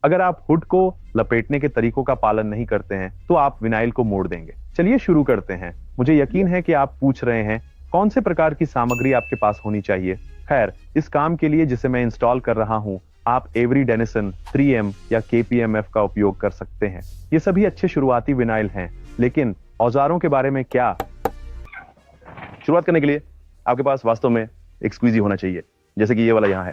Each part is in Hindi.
अगर आप हुड को लपेटने के तरीकों का पालन नहीं करते हैं तो आप विनाइल को मोड़ देंगे। चलिए शुरू करते हैं। मुझे यकीन है कि आप पूछ रहे हैं कौन से प्रकार की सामग्री आपके पास होनी चाहिए। खैर, इस काम के लिए जिसे मैं इंस्टॉल कर रहा हूं, आप एवरी डेनिसन 3M या KPMF का उपयोग कर सकते हैं। ये सभी अच्छे शुरुआती विनाइल हैं, लेकिन औजारों के बारे में क्या? शुरुआत करने के लिए आपके पास वास्तव में एक स्क्वीजी होना चाहिए, जैसे कि ये वाला यहाँ है।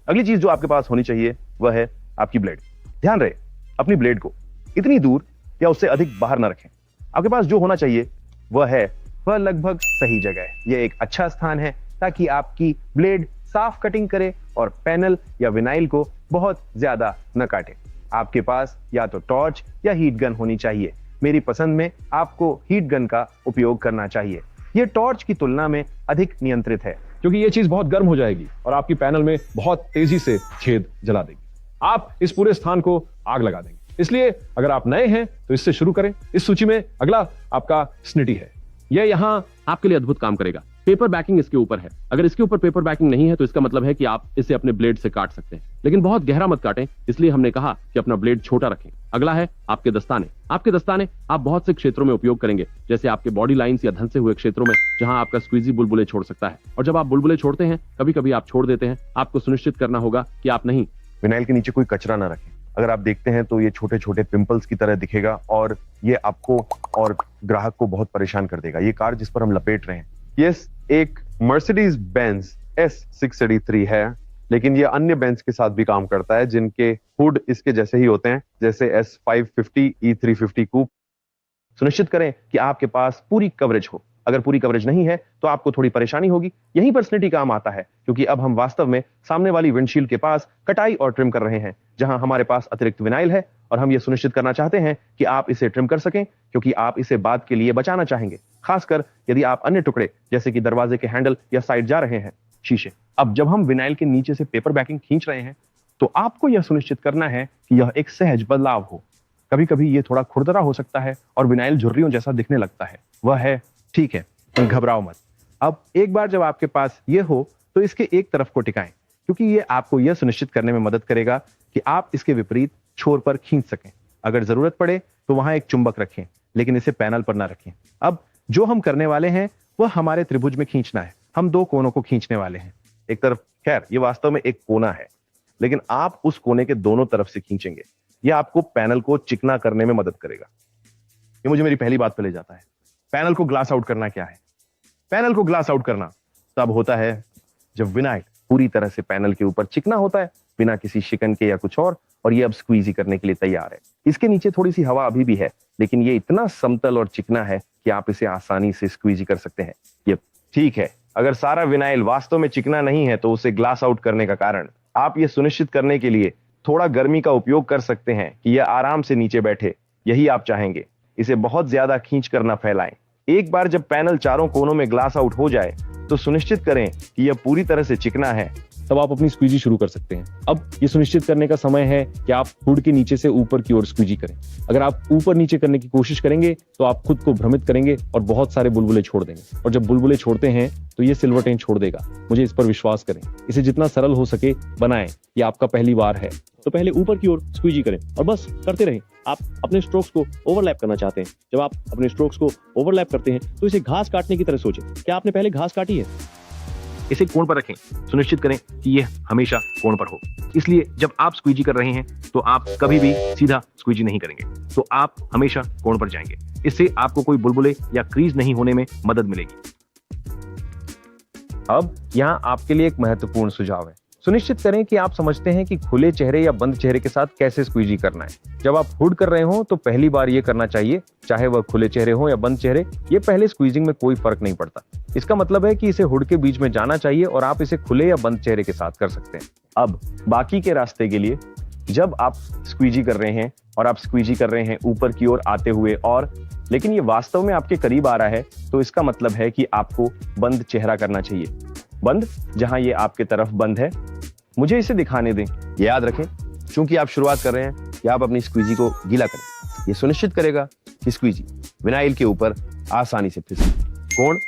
अगली चीज जो आपके पास होनी चाहिए वह है आपकी ब्लेड। ध्यान रहे, अपनी ब्लेड को इतनी दूर या उससे अधिक बाहर न रखें। आपके पास जो होना चाहिए वह लगभग सही जगह है। यह एक अच्छा स्थान है ताकि आपकी ब्लेड साफ कटिंग करे और पैनल या विनाइल को बहुत ज्यादा न काटे। आपके पास या तो टॉर्च या हीट गन होनी चाहिए। मेरी पसंद में आपको हीट गन का उपयोग करना चाहिए। यह टॉर्च की तुलना में अधिक नियंत्रित है, क्योंकि ये चीज बहुत गर्म हो जाएगी और आपकी पैनल में बहुत तेजी से छेद जला देगी। आप इस पूरे स्थान को आग लगा देंगे। इसलिए अगर आप नए हैं तो इससे शुरू करें। इस सूची में अगला आपका स्निटी है। यह यहाँ आपके लिए अद्भुत काम करेगा। पेपर बैकिंग इसके ऊपर है। अगर इसके ऊपर पेपर बैकिंग नहीं है तो इसका मतलब है कि आप इसे अपने ब्लेड से काट सकते हैं, लेकिन बहुत गहरा मत काटें, इसलिए हमने कहा कि अपना ब्लेड छोटा रखें। अगला है आपके दस्ताने। आपके दस्ताने आप बहुत से क्षेत्रों में उपयोग करेंगे, जैसे आपके बॉडी लाइंस या धंसे हुए क्षेत्रों में जहां आपका स्क्वीजी बुलबुले छोड़ सकता है। और जब आप बुलबुले छोड़ते हैं, कभी कभी आप छोड़ देते हैं, आपको सुनिश्चित करना होगा कि आप नहीं विनाइल के नीचे कोई कचरा ना रखें। अगर आप देखते हैं तो ये छोटे छोटे पिंपल्स की तरह दिखेगा और ये आपको और ग्राहक को बहुत परेशान कर देगा। ये कार जिस पर हम लपेट रहे हैं, ये एक मर्सिडीज बेंज S683 है, लेकिन ये अन्य बेंज के साथ भी काम करता है जिनके हुड इसके जैसे ही होते हैं, जैसे S550, E350 कूप। सुनिश्चित करें कि आपके पास पूरी कवरेज हो। अगर पूरी कवरेज नहीं है तो आपको थोड़ी परेशानी होगी। यहीं पर स्निटी काम आता है, क्योंकि अब हम वास्तव में सामने वाली विंडशील्ड के पास कटाई और ट्रिम कर रहे हैं, जहां हमारे पास अतिरिक्त विनाइल है और हम ये सुनिश्चित करना चाहते हैं कि आप इसे ट्रिम कर सकें, क्योंकि आप इसे बाद के लिए बचाना चाहेंगे, खासकर यदि आप अन्य टुकड़े जैसे कि दरवाजे के हैंडल या साइड जा रहे हैं, शीशे। अब जब हम विनाइल के नीचे से पेपर बैकिंग खींच रहे हैं तो आपको यह सुनिश्चित करना है कि यह एक सहज बदलाव हो। कभी कभी ये थोड़ा खुरदरा हो सकता है और विनाइल झुर्रियों जैसा दिखने लगता है। वह है ठीक है, घबराओ मत। अब एक बार जब आपके पास ये हो तो इसके एक तरफ को टिकाएं, क्योंकि ये आपको यह सुनिश्चित करने में मदद करेगा कि आप इसके विपरीत छोर पर खींच सकें। अगर जरूरत पड़े तो वहां एक चुंबक रखें, लेकिन इसे पैनल पर ना रखें। अब जो हम करने वाले हैं वह हमारे त्रिभुज में खींचना है। हम दो कोनों को खींचने वाले हैं। एक तरफ, खैर ये वास्तव में एक कोना है, लेकिन आप उस कोने के दोनों तरफ से खींचेंगे। यह आपको पैनल को चिकना करने में मदद करेगा। ये मुझे मेरी पहली बात पर ले जाता है। पैनल को ग्लास आउट करना क्या है? पैनल को ग्लास आउट करना तब होता है जब विनाइल पूरी तरह से पैनल के ऊपर चिकना होता है, बिना किसी शिकन के या कुछ और ये अब स्क्वीजी करने के लिए तैयार है। इसके नीचे थोड़ी सी हवा अभी भी है, लेकिन ये इतना समतल और चिकना है कि आप इसे आसानी से स्क्वीजी कर सकते हैं। ये ठीक है। अगर सारा विनाइल वास्तव में चिकना नहीं है तो उसे ग्लास आउट करने का कारण आप ये सुनिश्चित करने के लिए थोड़ा गर्मी का उपयोग कर सकते हैं कि यह आराम से नीचे बैठे। यही आप चाहेंगे। इसे बहुत ज्यादा खींच कर ना फैलाएं। एक बार जब पैनल चारों कोनों में ग्लास आउट हो जाए तो सुनिश्चित करें कि यह पूरी तरह से चिकना है। तब आप अपनी स्क्वीजी शुरू कर सकते हैं। अब ये सुनिश्चित करने का समय है कि आप हुड के नीचे से ऊपर की ओर स्क्वीजी करें। अगर आप ऊपर नीचे करने की कोशिश करेंगे तो आप खुद को भ्रमित करेंगे और बहुत सारे बुलबुले छोड़ देंगे। और जब बुलबुले छोड़ते हैं तो ये सिल्वरटेन छोड़ देगा। मुझे इस पर विश्वास करें। इसे जितना सरल हो सके बनाएं। ये आपका पहली बार है तो पहले ऊपर की ओर स्क्वीजी करें और बस करते रहें। आप अपने स्ट्रोक्स को ओवरलैप करना चाहते हैं। जब आप अपने स्ट्रोक्स को ओवरलैप करते हैं तो इसे घास काटने की तरह सोचें। क्या आपने पहले घास काटी है? इसे कोण पर रखें। सुनिश्चित करें कि यह हमेशा कोण पर हो। इसलिए जब आप स्क्वीजी कर रहे हैं तो आप कभी भी सीधा स्क्वीजी नहीं करेंगे, तो आप हमेशा कोण पर जाएंगे। इससे आपको कोई बुलबुले या क्रीज नहीं होने में मदद मिलेगी। अब यहाँ आपके लिए एक महत्वपूर्ण सुझाव है। सुनिश्चित करें कि आप समझते हैं कि खुले चेहरे या बंद चेहरे के साथ कैसे स्क्वीजी करना है। जब आप हुड कर रहे हो तो पहली बार ये करना चाहिए, चाहे वह खुले चेहरे हो या बंद चेहरे। ये पहले स्क्वीजिंग में कोई फर्क नहीं पड़ता। इसका मतलब है कि इसे हुड के बीच में जाना चाहिए और आप इसे खुले या बंद चेहरे के साथ कर सकते हैं। अब बाकी के रास्ते के लिए, जब आप स्क्वीजी कर रहे हैं और आप स्क्वीजी कर रहे हैं ऊपर की ओर आते हुए लेकिन ये वास्तव में आपके करीब आ रहा है, तो इसका मतलब है कि आपको बंद चेहरा करना चाहिए। बंद, जहां ये आपके तरफ बंद है। मुझे इसे दिखाने दें। ये याद रखें, चूंकि आप शुरुआत कर रहे हैं कि आप अपनी स्क्वीजी को गीला करें। ये सुनिश्चित करेगा कि स्क्वीजी विनाइल के ऊपर आसानी से फिसले। कोण,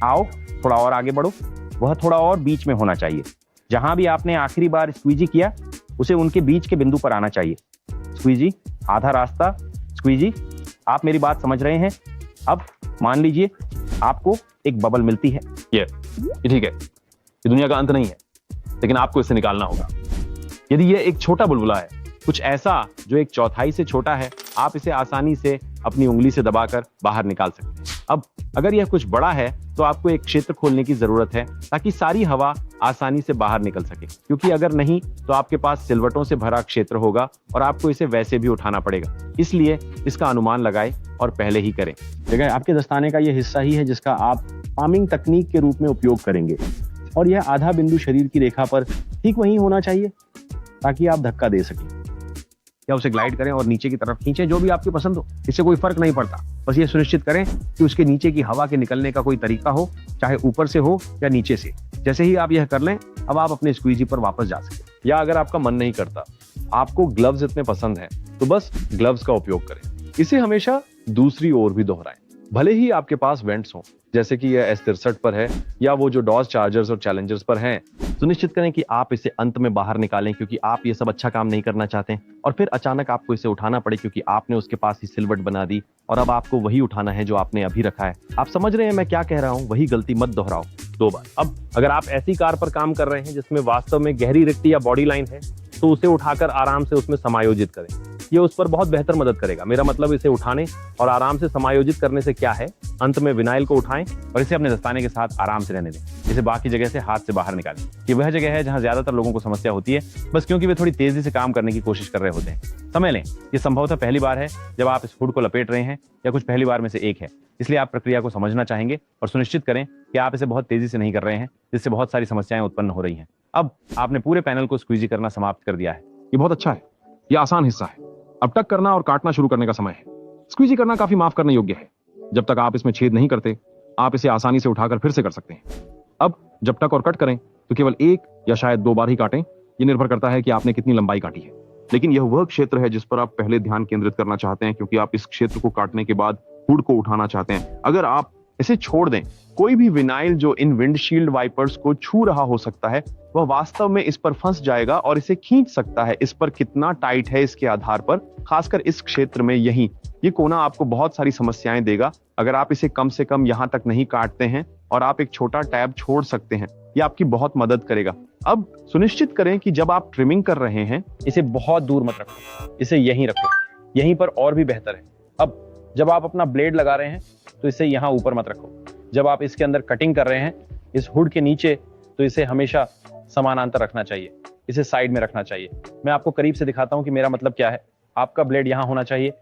आओ थोड़ा और आगे बढ़ो। वह थोड़ा और बीच में होना चाहिए। जहां भी आपने आखिरी बार स्क्वीजी किया उसे उनके बीच के बिंदु पर आना चाहिए। स्क्वीजी, आधा रास्ता। स्क्वीजी, आप मेरी बात समझ रहे हैं? अब मान लीजिए आपको एक बबल मिलती है। ये ठीक है, ये दुनिया का अंत नहीं है, लेकिन आपको इसे निकालना होगा। यदि यह एक छोटा बुलबुला है, कुछ ऐसा जो एक चौथाई से छोटा है, आप इसे आसानी से अपनी उंगली से दबाकर बाहर निकाल सकते हैं। अब अगर यह कुछ बड़ा है तो आपको एक क्षेत्र खोलने की जरूरत है ताकि सारी हवा आसानी से बाहर निकल सके, क्योंकि अगर नहीं तो आपके पास सिलवटों से भरा क्षेत्र होगा और आपको इसे वैसे भी उठाना पड़ेगा। इसलिए इसका अनुमान लगाएं और पहले ही करें। जगह आपके दस्ताने का यह हिस्सा ही है जिसका आप पामिंग तकनीक के रूप में उपयोग करेंगे, और यह आधा बिंदु शरीर की रेखा पर ठीक वहीं होना चाहिए ताकि आप धक्का दे सकें। या उसे ग्लाइड करें और नीचे की तरफ खींचें, जो भी आपकी पसंद हो, इससे कोई फर्क नहीं पड़ता। बस ये सुनिश्चित करें कि उसके नीचे की हवा के निकलने का कोई तरीका हो, चाहे ऊपर से हो या नीचे से। जैसे ही आप यह कर लें, अब आप अपने स्क्वीजी पर वापस जा सकें। या अगर आपका मन नहीं करता, आपको ग्लव्स इतने पसंद हैं, तो बस ग्लव्स का उपयोग करें। इसे हमेशा दूसरी ओर भी दोहराएं, भले ही आपके पास वेंट्स हों, जैसे कि यह S63 पर है या वो जो डॉज चार्जर्स और चैलेंजर्स पर हैं। सुनिश्चित करें कि आप इसे अंत में बाहर निकालें, क्योंकि आप ये सब अच्छा काम नहीं करना चाहते हैं और फिर अचानक आपको इसे उठाना पड़े क्योंकि आपने उसके पास ही सिलवट बना दी और अब आपको वही उठाना है जो आपने अभी रखा है। आप समझ रहे हैं मैं क्या कह रहा हूँ? वही गलती मत दोहराओ 2 बार। अब अगर आप ऐसी कार पर काम कर रहे हैं जिसमें वास्तव में गहरी रिक्ति या बॉडी लाइन है, तो उसे उठाकर आराम से उसमें समायोजित करें। ये उस पर बहुत बेहतर मदद करेगा। मेरा मतलब इसे उठाने और आराम से समायोजित करने से क्या है, अंत में विनाइल को उठाएं और इसे अपने दस्ताने के साथ आराम से रहने दें। इसे बाकी जगह से हाथ से बाहर निकालें। ये वह जगह है जहां ज्यादातर लोगों को समस्या होती है, बस क्योंकि वे थोड़ी तेजी से काम करने की कोशिश कर रहे होते हैं। समझ लें, ये संभवतः पहली बार है जब आप इस हुड को लपेट रहे हैं या कुछ पहली बार में से एक है, इसलिए आप प्रक्रिया को समझना चाहेंगे और सुनिश्चित करें कि आप इसे बहुत तेजी से नहीं कर रहे हैं, जिससे बहुत सारी समस्याएं उत्पन्न हो रही हैं। अब आपने पूरे पैनल को स्क्वीजी करना समाप्त कर दिया है। ये बहुत अच्छा है, ये आसान हिस्सा है। अब टक करना और काटना शुरू करने का समय है। स्क्वीजी करना काफी माफ करने योग्य है। जब तक आप इसमें छेद नहीं करते, आप इसे आसानी से उठाकर फिर से कर सकते हैं। अब जब टक और कट करें तो केवल 1 या शायद 2 बार ही काटें। यह निर्भर करता है कि आपने कितनी लंबाई काटी है, लेकिन यह वह क्षेत्र है जिस पर आप पहले ध्यान केंद्रित करना चाहते हैं, क्योंकि आप इस क्षेत्र को काटने के बाद हुड को उठाना चाहते हैं। अगर आप इसे छोड़ दें, कोई भी विनाइल जो इन विंडशील्ड वाइपर्स को छू रहा हो सकता है, वह वास्तव में इस पर फंस जाएगा और इसे खींच सकता है। इस पर कितना टाइट है इसके आधार पर, खासकर इस क्षेत्र में यही ये कोना आपको बहुत सारी समस्याएं देगा। अगर आप इसे कम से कम यहां तक नहीं काटते हैं और आप एक छोटा टैब छोड़ सकते हैं, ये आपकी बहुत मदद करेगा। अब सुनिश्चित करें कि जब आप ट्रिमिंग कर रहे हैं, इसे बहुत दूर मत रखो, इसे यहीं रखो, यहीं पर और भी बेहतर है। अब जब आप अपना ब्लेड लगा रहे हैं तो इसे यहाँ ऊपर मत रखो। जब आप इसके अंदर कटिंग कर रहे हैं इस हुड के नीचे, तो इसे हमेशा समानांतर रखना चाहिए, इसे साइड में रखना चाहिए। मैं आपको करीब से दिखाता हूं कि मेरा मतलब क्या है। आपका ब्लेड यहां होना चाहिए,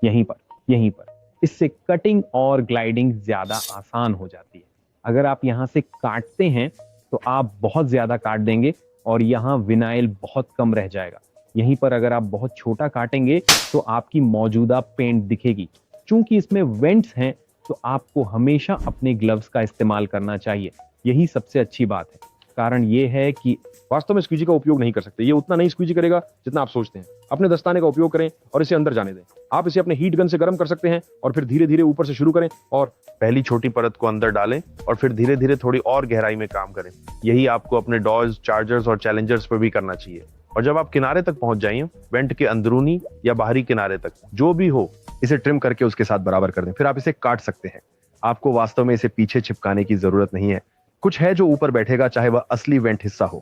यहीं पर, यहीं पर। इससे कटिंग और ग्लाइडिंग ज्यादा आसान हो जाती है। अगर आप यहां से काटते हैं तो आप बहुत ज्यादा काट देंगे और यहां विनाइल बहुत कम रह जाएगा। यहीं पर अगर आप बहुत छोटा काटेंगे तो आपकी मौजूदा पेंट दिखेगी। चूंकि इसमें वेंट्स हैं तो आपको हमेशा अपने ग्लव्स का इस्तेमाल करना चाहिए। यही सबसे अच्छी बात है। कारण ये है कि वास्तव में स्क्वीजी का उपयोग नहीं कर सकते। ये उतना नहीं स्क्वीजी करेगा जितना आप सोचते हैं। अपने दस्ताने का उपयोग करें और इसे अंदर जाने दें। आप इसे अपने हीट गन से गर्म कर सकते हैं और फिर धीरे धीरे ऊपर से शुरू करें और पहली छोटी परत को अंदर डालें और फिर धीरे धीरे थोड़ी और गहराई में काम करें। यही आपको अपने डॉज, चार्जर्स और चैलेंजर्स पर भी करना चाहिए। और जब आप किनारे तक पहुंच जाइए, वेंट के अंदरूनी या बाहरी किनारे तक जो भी हो, इसे ट्रिम करके उसके साथ बराबर कर दें। फिर आप इसे काट सकते हैं। आपको वास्तव में इसे पीछे चिपकाने की जरूरत नहीं है। कुछ है जो ऊपर बैठेगा, चाहे वह असली वेंट हिस्सा हो।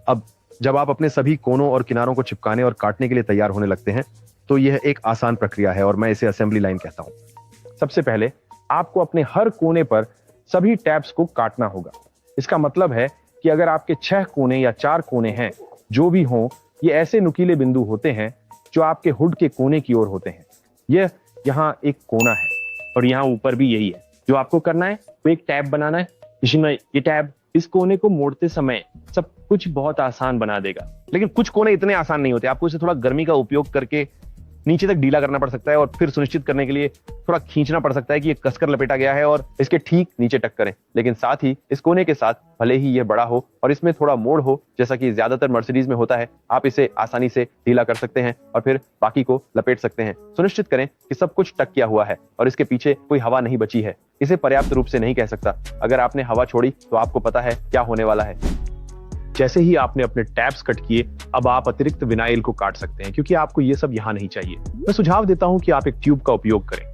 अब जब आप अपने सभी कोनों और किनारों को चिपकाने और काटने के लिए तैयार होने लगते हैं, तो यह एक आसान प्रक्रिया है और मैं इसे असेंबली लाइन कहता हूं। सबसे पहले आपको अपने हर कोने पर सभी टैब्स को काटना होगा। इसका मतलब है कि अगर आपके 6 कोने या 4 कोने हैं, जो भी हों, ये ऐसे नुकीले बिंदु होते हैं जो आपके हुड के कोने की ओर होते हैं। यह यहाँ एक कोना है और यहाँ ऊपर भी यही है। जो आपको करना है वो एक टैब बनाना है। इसमें ये टैब इस कोने को मोड़ते समय सब कुछ बहुत आसान बना देगा। लेकिन कुछ कोने इतने आसान नहीं होते। आपको इसे थोड़ा गर्मी का उपयोग करके नीचे तक ढीला करना पड़ सकता है और फिर सुनिश्चित करने के लिए थोड़ा खींचना पड़ सकता है कि ये कसकर लपेटा गया है और इसके ठीक नीचे टक करें। लेकिन साथ ही इस कोने के साथ भले ही ये बड़ा हो और इसमें थोड़ा मोड़ हो, जैसा कि ज्यादातर मर्सिडीज में होता है, आप इसे आसानी से ढीला कर सकते हैं और फिर बाकी को लपेट सकते हैं। सुनिश्चित करें कि सब कुछ टक किया हुआ है और इसके पीछे कोई हवा नहीं बची है। इसे पर्याप्त रूप से नहीं कह सकता। अगर आपने हवा छोड़ी तो आपको पता है क्या होने वाला है। जैसे ही आपने अपने टैब्स कट किए, अब आप अतिरिक्त विनाइल को काट सकते हैं, क्योंकि आपको ये सब यहाँ नहीं चाहिए। मैं सुझाव देता हूँ कि आप एक ट्यूब का उपयोग करें।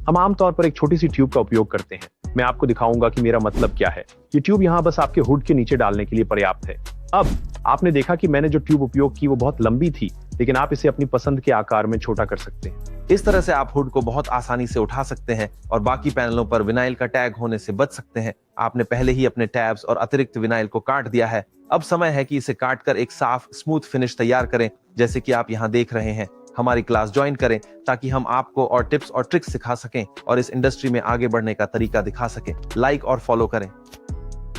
हम आमतौर पर एक छोटी सी ट्यूब का उपयोग करते हैं। मैं आपको दिखाऊंगा कि मेरा मतलब क्या है। ये ट्यूब यहाँ बस आपके हुड के नीचे डालने के लिए पर्याप्त है। अब आपने देखा कि मैंने जो ट्यूब उपयोग की वो बहुत लंबी थी, लेकिन आप इसे अपनी पसंद के आकार में छोटा कर सकते हैं। इस तरह से आप हुड को बहुत आसानी से उठा सकते हैं और बाकी पैनलों पर विनाइल का टैग होने से बच सकते हैं। आपने पहले ही अपने टैब्स और अतिरिक्त विनाइल को काट दिया है। अब समय है कि इसे काटकर एक साफ स्मूथ फिनिश तैयार करें, जैसे कि आप यहाँ देख रहे हैं। हमारी क्लास ज्वाइन करें ताकि हम आपको और टिप्स और ट्रिक्स सिखा सकें और इस इंडस्ट्री में आगे बढ़ने का तरीका दिखा सकें। लाइक और फॉलो करें।